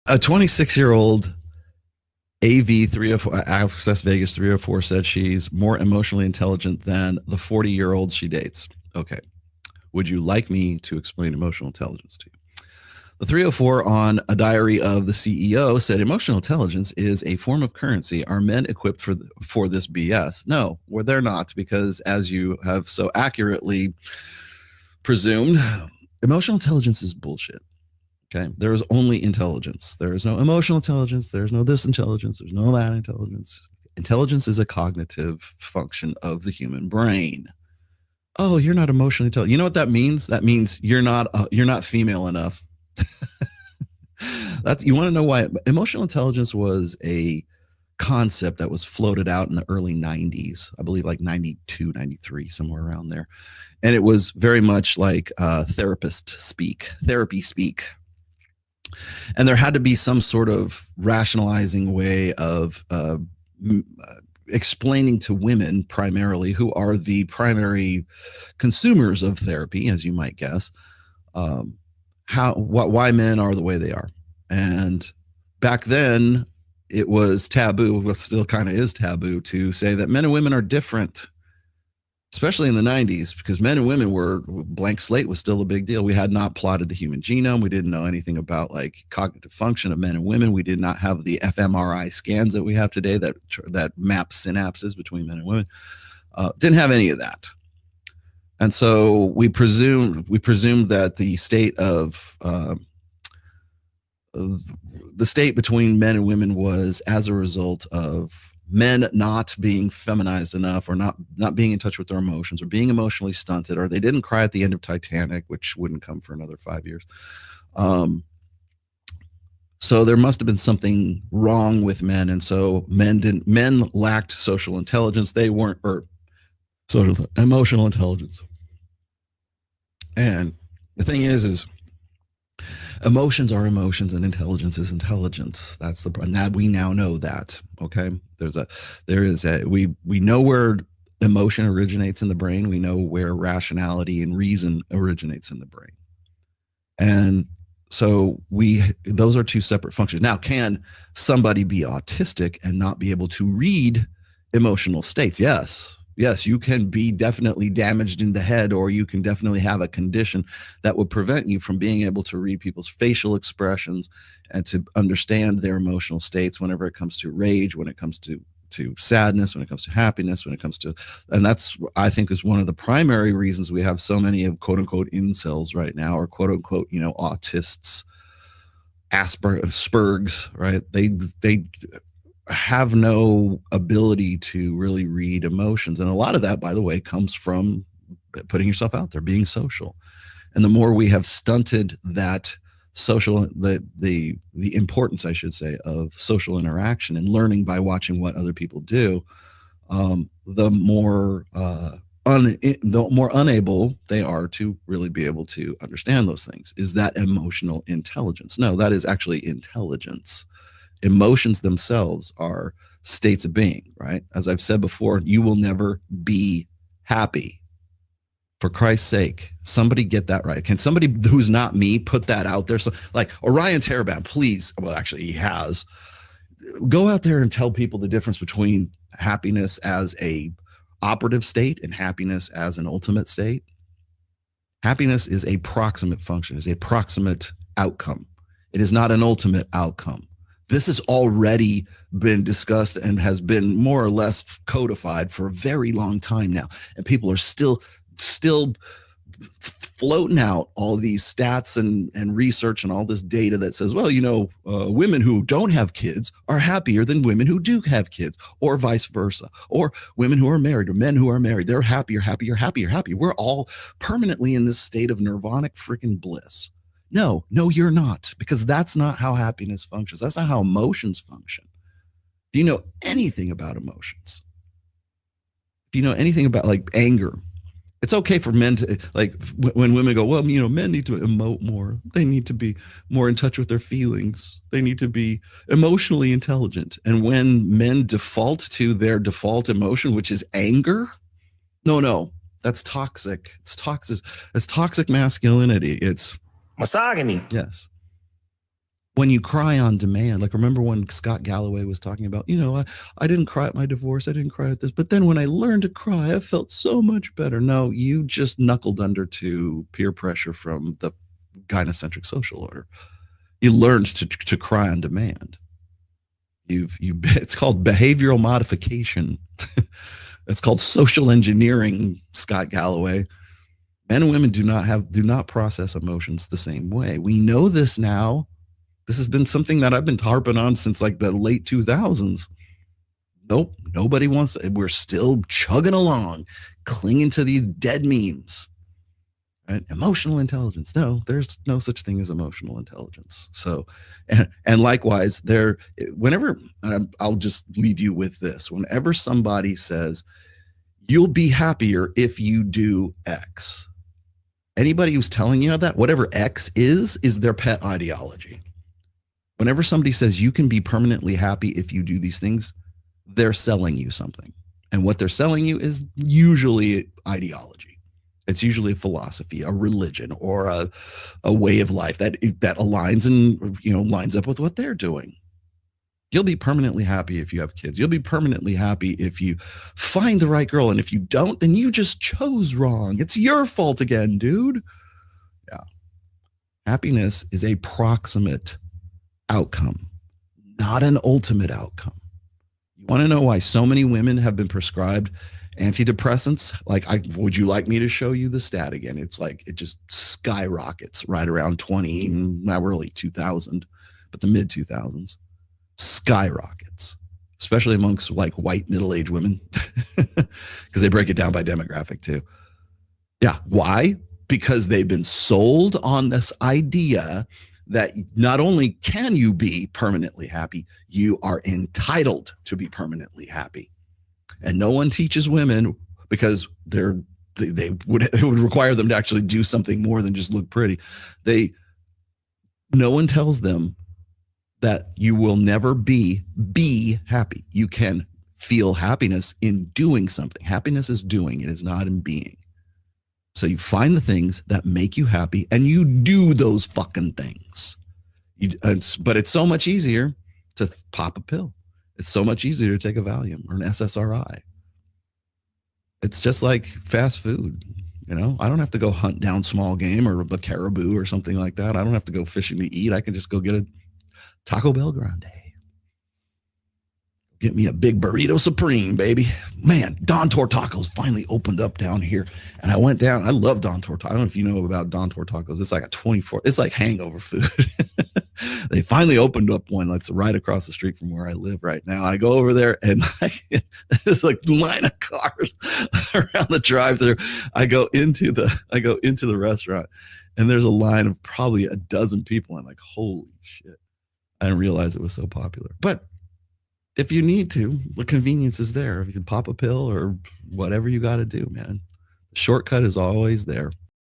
A 26-year-old AV 304, Access Vegas 304 said she's more emotionally intelligent than the 40-year-olds she dates. Okay. Would you like me to explain emotional intelligence to you? The 304 on A Diary of the CEO said emotional intelligence is a form of currency. Are men equipped for this BS? No, well, they're not, because as you have so accurately presumed, emotional intelligence is bullshit. Okay. There is only intelligence. There is no emotional intelligence. There's no this intelligence. There's no that intelligence. Intelligence is a cognitive function of the human brain. Oh, you're not emotionally intelligent. You know what that means? That means you're not female enough. You want to know why emotional intelligence was a concept that was floated out in the early 90s, I believe like 92, 93, somewhere around there. And it was very much like therapy speak. And there had to be some sort of rationalizing way of explaining to women primarily, who are the primary consumers of therapy, as you might guess, why men are the way they are. And back then it was taboo, well, still kind of is taboo, to say that men and women are different, especially in the 90s, because men and women were, blank slate was still a big deal. We had not plotted the human genome. We didn't know anything about like cognitive function of men and women. We did not have the fMRI scans that we have today that map synapses between men and women. Didn't have any of that. And so we presumed that the state of the state between men and women was as a result of men not being feminized enough, or not being in touch with their emotions, or being emotionally stunted, or they didn't cry at the end of Titanic, which wouldn't come for another 5 years. So there must have been something wrong with men. And so men lacked social intelligence. They weren't, or social emotional intelligence. And the thing is emotions are emotions and intelligence is intelligence. That's and that we now know that. Okay. We know where emotion originates in the brain. We know where rationality and reason originates in the brain. And so those are two separate functions. Now, can somebody be autistic and not be able to read emotional states? Yes. Yes, you can be definitely damaged in the head, or you can definitely have a condition that would prevent you from being able to read people's facial expressions and to understand their emotional states whenever it comes to rage, when it comes to sadness, when it comes to happiness, when it comes to, and that's, I think, is one of the primary reasons we have so many of quote unquote incels right now, or quote unquote, autists, Asperger's, right? They have no ability to really read emotions. And a lot of that, by the way, comes from putting yourself out there, being social. And the more we have stunted that social, the importance, I should say, of social interaction and learning by watching what other people do, the more unable they are to really be able to understand those things. Is that emotional intelligence? No, that is actually intelligence. Emotions themselves are states of being, right? As I've said before, you will never be happy. For Christ's sake, somebody get that right. Can somebody who's not me put that out there? So, like Orion Terabam, please. Well, actually, he has. Go out there and tell people the difference between happiness as a operative state and happiness as an ultimate state. Happiness is a proximate function, is a proximate outcome. It is not an ultimate outcome. This has already been discussed and has been more or less codified for a very long time now. And people are still floating out all these stats and research and all this data that says, well, women who don't have kids are happier than women who do have kids, or vice versa, or women who are married or men who are married. They're happier. We're all permanently in this state of nirvanic freaking bliss. No, you're not, because that's not how happiness functions. That's not how emotions function. Do you know anything about emotions? Do you know anything about like anger? It's okay for men to, like, when women go, well, men need to emote more. They need to be more in touch with their feelings. They need to be emotionally intelligent. And when men default to their default emotion, which is anger, no, that's toxic. It's toxic. It's toxic masculinity. It's misogyny. Yes. When you cry on demand, like remember when Scott Galloway was talking about, I didn't cry at my divorce, I didn't cry at this, but then when I learned to cry, I felt so much better. No, you just knuckled under to peer pressure from the gynocentric social order. You learned to cry on demand. It's called behavioral modification. It's called social engineering, Scott Galloway. Men and women do not process emotions the same way. We know this now. This has been something that I've been harping on since like the late 2000s. Nope, nobody wants it. We're still chugging along, clinging to these dead memes. Right? Emotional intelligence. No, there's no such thing as emotional intelligence. So, and likewise, whenever, I'll just leave you with this. Whenever somebody says, you'll be happier if you do X, anybody who's telling you that, whatever X is their pet ideology. Whenever somebody says you can be permanently happy if you do these things, they're selling you something. And what they're selling you is usually ideology. It's usually a philosophy, a religion, or a way of life that aligns and lines up with what they're doing. You'll be permanently happy if you have kids. You'll be permanently happy if you find the right girl. And if you don't, then you just chose wrong. It's your fault again, dude. Yeah. Happiness is a proximate outcome, not an ultimate outcome. You want to know why so many women have been prescribed antidepressants? Would you like me to show you the stat again? It's like it just skyrockets right around 20, not really 2000, but the mid 2000s. Skyrockets, especially amongst like white middle-aged women, because they break it down by demographic too. Yeah. Why? Because they've been sold on this idea that not only can you be permanently happy, you are entitled to be permanently happy. And no one teaches women, because it would require them to actually do something more than just look pretty. No one tells them that you will never be happy. You can feel happiness in doing something. Happiness is doing, it is not in being. So you find the things that make you happy and you do those fucking things. But it's so much easier to pop a pill. It's so much easier to take a Valium or an SSRI. It's just like fast food. I don't have to go hunt down small game or a caribou or something like that. I don't have to go fishing to eat. I can just go get a Taco Bell Grande. Get me a big burrito supreme, baby. Man, Don Tor Tacos finally opened up down here. And I went down. I love Don Tor Tacos. I don't know if you know about Don Tor Tacos. It's like it's like hangover food. They finally opened up one that's right across the street from where I live right now. I go over there and there's like line of cars around the drive-thru. I go into the restaurant and there's a line of probably a dozen people. I'm like, holy shit. I didn't realize it was so popular. But if you need to, the convenience is there. If you can pop a pill or whatever you got to do, man. The shortcut is always there.